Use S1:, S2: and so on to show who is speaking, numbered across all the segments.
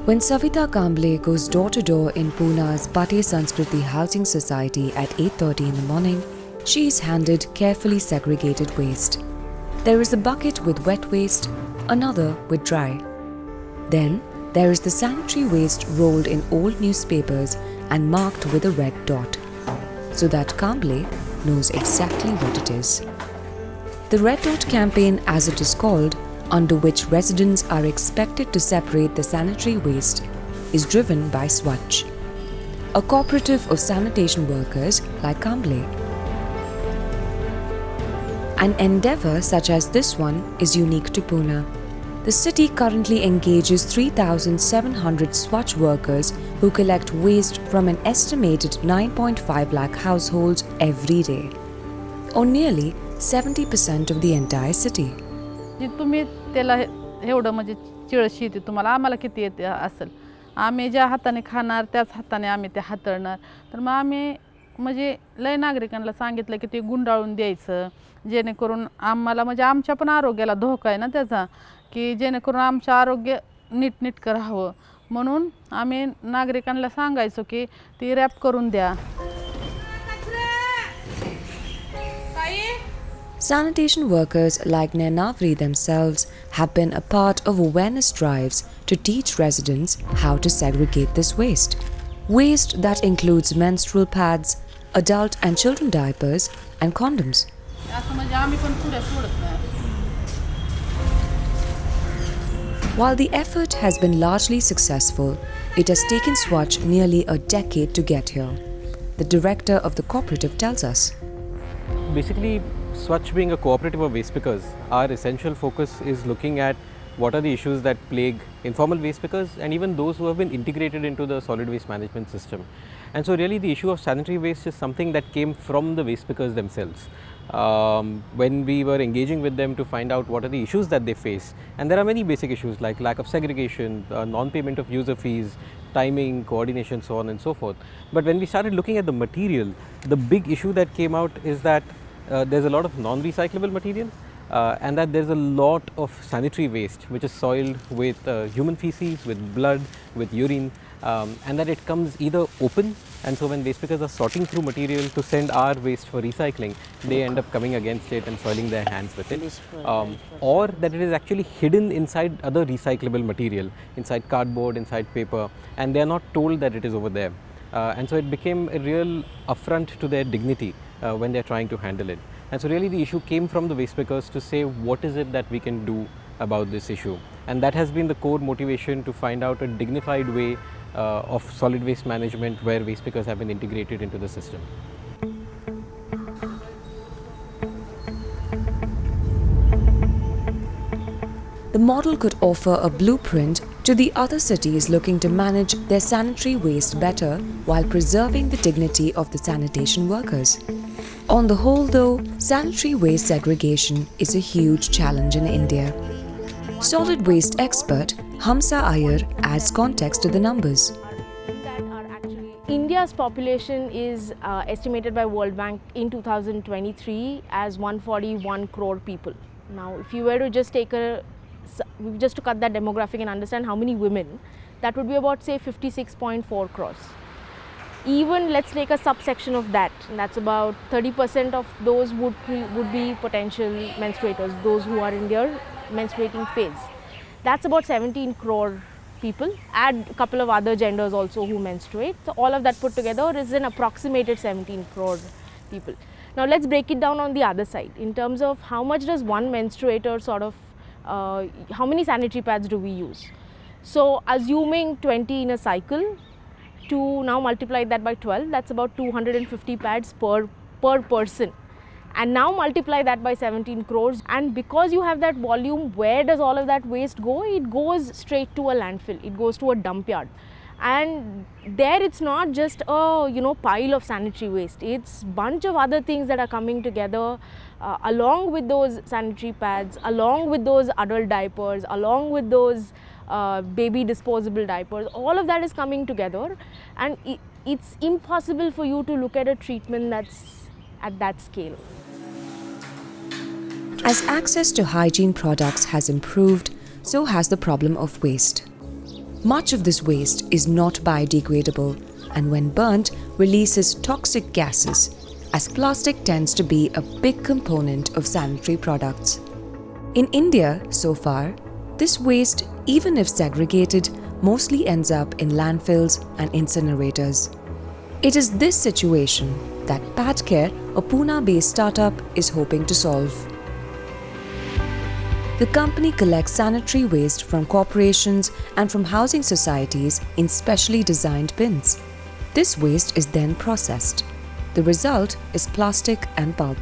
S1: When Savita Kamble goes door to door in Pune's Pate Sanskriti Housing Society at 8:30 in the morning, she is handed carefully segregated waste. There is a bucket with wet waste, another with dry. Then there is the sanitary waste rolled in old newspapers and marked with a red dot, so that Kamble knows exactly what it is. The Red Dot campaign, as it is called, under which residents are expected to separate the sanitary waste, is driven by Swachh, a cooperative of sanitation workers like Kamble. An endeavour such as this one is unique to Pune. The city currently engages 3,700 Swachh workers who collect waste from an estimated 9.5 lakh households every day, or nearly 70% of the entire city.
S2: तुम्ही त्याला एवढं म्हणजे चिळशी येते तुम्हाला आम्हाला किती येते असेल आम्ही ज्या हाताने खाणार त्याच हाताने आम्ही ते हाताळणार तर मग आम्ही म्हणजे लय नागरिकांना सांगितलं की ते गुंडाळून द्यायचं जेणेकरून आम्हाला म्हणजे आमच्या पण आरोग्याला धोका आहे ना त्याचा की जेणेकरून आमचं आरोग्य नीटनेटकं राहावं म्हणून आम्ही नागरिकांना सांगायचो की ती रॅप करून द्या.
S1: Sanitation workers like Nainavri themselves have been a part of awareness drives to teach residents how to segregate this waste. Waste that includes menstrual pads, adult and children diapers and condoms. While the effort has been largely successful, it has taken Swachh nearly a decade to get here. The director of the cooperative tells us.
S3: Basically, Swachh being a cooperative of waste pickers, our essential focus is looking at what are the issues that plague informal waste pickers and even those who have been integrated into the solid waste management system. And so really the issue of sanitary waste is something that came from the waste pickers themselves. When we were engaging with them to find out what are the issues that they face, and there are many basic issues like lack of segregation, non-payment of user fees, timing, coordination, so on and so forth. But when we started looking at the material, the big issue that came out is that there's a lot of non-recyclable material and that there's a lot of sanitary waste which is soiled with human feces, with blood, with urine, and that it comes either open, and so when waste pickers are sorting through material to send our waste for recycling, they end up coming against it and soiling their hands with it, or that it is actually hidden inside other recyclable material, inside cardboard, inside paper, and they are not told that it is over there. And so it became a real affront to their dignity when they are trying to handle it. And so really the issue came from the waste pickers to say what is it that we can do about this issue, and that has been the core motivation to find out a dignified way of solid waste management where waste pickers have been integrated into the system.
S1: The model could offer a blueprint to the other cities looking to manage their sanitary waste better while preserving the dignity of the sanitation workers. On the whole though, sanitary waste segregation is a huge challenge in India. Solid waste expert Hamsa Iyer adds context to the numbers.
S4: India's population is estimated by World Bank in 2023 as 141 crore people. Now, if you were to just to cut that demographic and understand how many women, that would be about say 56.4 crores. Even let's take a subsection of that, and that's about 30% of those would be potential menstruators, those who are in their menstruating phase. That's about 17 crore people. Add a couple of other genders also who menstruate. So all of that put together is an approximated 17 crore people. Now let's break it down on the other side in terms of how much does one menstruator sort of, how many sanitary pads do we use? So assuming 20 in a cycle, to now multiply that by 12, that's about 250 pads per person. And now multiply that by 17 crores, and because you have that volume, where does all of that waste go? It goes straight to a landfill, it goes to a dump yard. And there it's not just a pile of sanitary waste, it's bunch of other things that are coming together along with those sanitary pads, along with those adult diapers, along with those baby disposable diapers. All of that is coming together, and it's impossible for you to look at a treatment that's at that scale.
S1: As access to hygiene products has improved, so has the problem of waste. Much of this waste is not biodegradable and when burnt releases toxic gases, as plastic tends to be a big component of sanitary products. In India, so far, this waste, even if segregated, mostly ends up in landfills and incinerators. It is this situation that PadCare, a Pune-based startup, is hoping to solve. The company collects sanitary waste from corporations and from housing societies in specially designed bins. This waste is then processed. The result is plastic and pulp.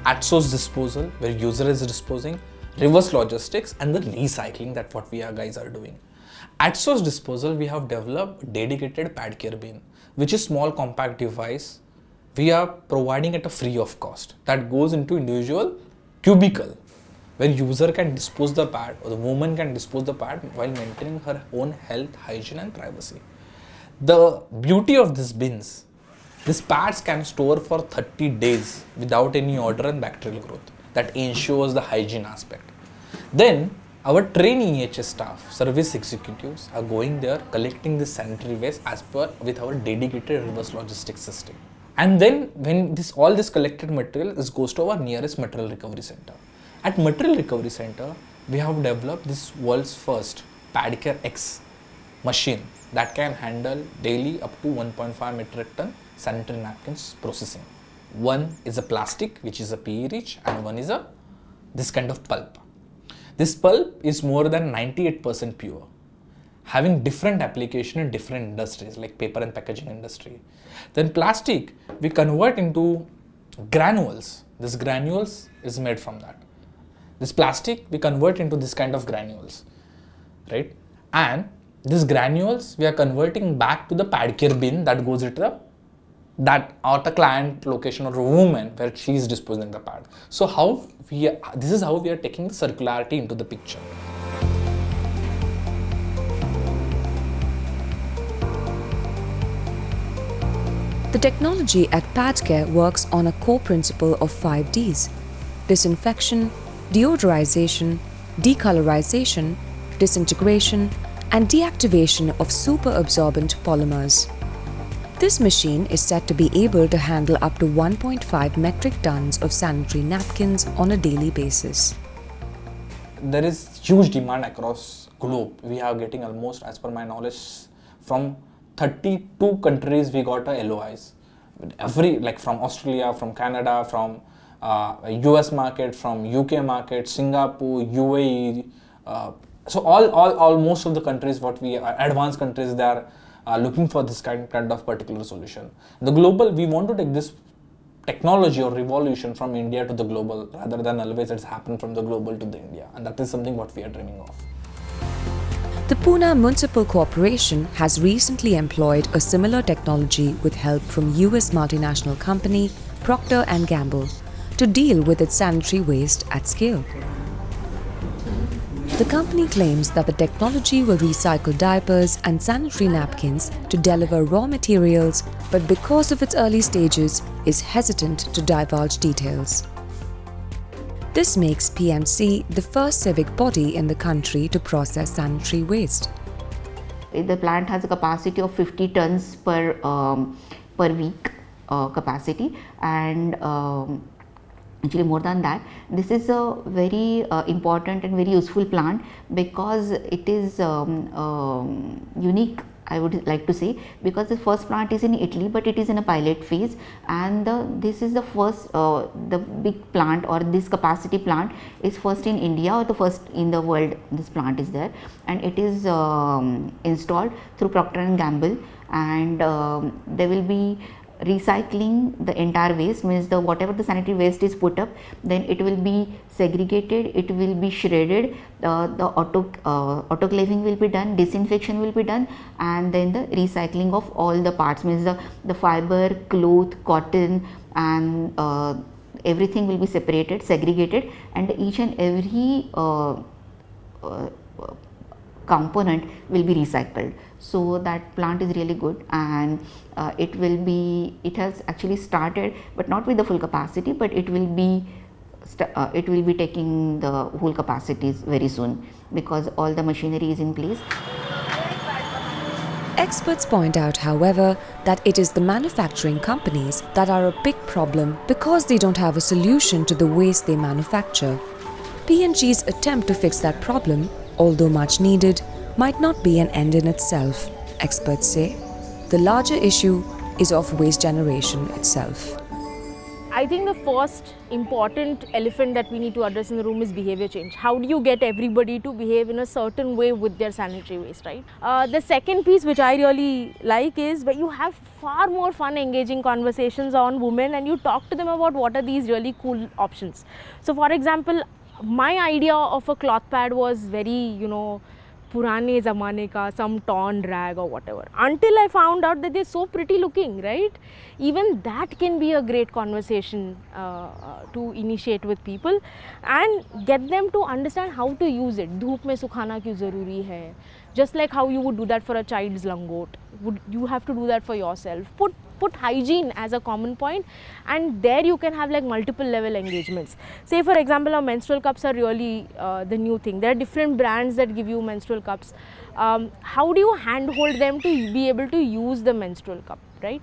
S5: At-source disposal, where user is disposing, reverse logistics, and the recycling, that what we guys are doing. At-source disposal, we have developed dedicated PadCare bin, which is small compact device. We are providing it a free of cost that goes into individual cubicle, where user can dispose the pad or the woman can dispose the pad while maintaining her own health, hygiene and privacy. The beauty of these bins, these pads can store for 30 days without any odor and bacterial growth. That ensures the hygiene aspect. Then our trained EHS staff, service executives are going there collecting this sanitary waste as per with our dedicated reverse logistics system. And then when all this collected material goes to our nearest material recovery center. At Material Recovery Center, we have developed this world's first PadCare X machine that can handle daily up to 1.5 metric ton sanitary napkins processing. One is a plastic, which is a PE rich, and one is this kind of pulp. This pulp is more than 98% pure, having different application in different industries like paper and packaging industry. Then plastic, we convert into granules. This granules is made from that. This plastic, we convert into this kind of granules, right? And these granules, we are converting back to the PadCare bin that goes into that at a client location or a woman where she is disposing the pad. So this is how we are taking the circularity into the picture.
S1: The technology at PadCare works on a core principle of 5 Ds: disinfection, deodorization, decolorization, disintegration, and deactivation of superabsorbent polymers. This machine is said to be able to handle up to 1.5 metric tons of sanitary napkins on a daily basis.
S5: There is huge demand across globe. We are getting almost, as per my knowledge, from 32 countries we got LOIs. From Australia, from Canada, from US market, from UK market, Singapore, UAE. So all most of the countries, advanced countries, they are looking for this kind of particular solution. The global, we want to take this technology or revolution from India to the global, rather than always it's happened from the global to the India, and that is something what we are dreaming of.
S1: The Pune Municipal Corporation has recently employed a similar technology with help from US multinational company Procter & Gamble to deal with its sanitary waste at scale. The company claims that the technology will recycle diapers and sanitary napkins to deliver raw materials, but because of its early stages, is hesitant to divulge details. This makes PMC the first civic body in the country to process sanitary waste.
S6: The plant has a capacity of 50 tons per week capacity, and actually more than that. This is a very important and very useful plant because it is unique, I would like to say, because the first plant is in Italy, but it is in a pilot phase, and this is the first, the big plant, or this capacity plant is first in India, or the first in the world. This plant is there, and it is installed through Procter & Gamble, and there will be recycling the entire waste, means whatever the sanitary waste is put up, then it will be segregated, it will be shredded, the autoclaving will be done, disinfection will be done, and then the recycling of all the parts, means the fiber, cloth, cotton, and everything will be separated, segregated, and each and every component will be recycled. So that plant is really good, and it has actually started, but not with the full capacity, but it will be taking the whole capacities very soon, because all the machinery is in place.
S1: Experts point out, however, that it is the manufacturing companies that are a big problem because they don't have a solution to the waste they manufacture. P&G's attempt to fix that problem, although much needed, might not be an end in itself, experts say. The larger issue is of waste generation itself.
S4: I think the first important elephant that we need to address in the room is behavior change. How do you get everybody to behave in a certain way with their sanitary waste, right? The second piece which I really like is where you have far more fun engaging conversations on women and you talk to them about what are these really cool options. So for example, my idea of a cloth pad was very, purane zamane ka, some torn rag or whatever, until I found out that they're so pretty looking, right? Even that can be a great conversation to initiate with people and get them to understand how to use it. Dhoop mein sukhana kyun zaruri hai? Just like how you would do that for a child's langot, you have to do that for yourself. Put hygiene as a common point, and there you can have like multiple level engagements. Say for example, our menstrual cups are really the new thing. There are different brands that give you menstrual cups. How do you handhold them to be able to use the menstrual cup, right?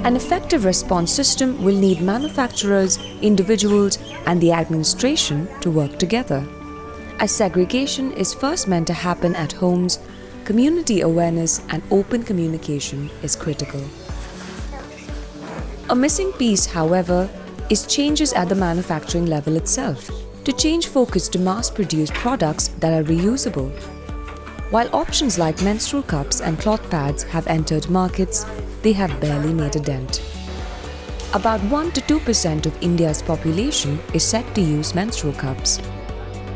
S1: An effective response system will need manufacturers, individuals, and the administration to work together. As segregation is first meant to happen at homes, community awareness and open communication is critical. A missing piece, however, is changes at the manufacturing level itself, to change focus to mass-produced products that are reusable. While options like menstrual cups and cloth pads have entered markets, they have barely made a dent. About 1 to 2% of India's population is said to use menstrual cups.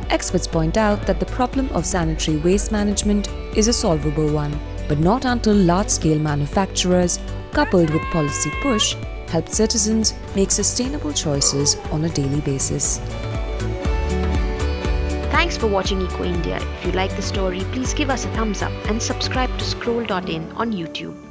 S1: Experts point out that the problem of sanitary waste management is a solvable one, but not until large-scale manufacturers, coupled with policy push, help citizens make sustainable choices on a daily basis.
S7: Thanks for watching Eco India. If you like the story, please give us a thumbs up and subscribe to Scroll.in on YouTube.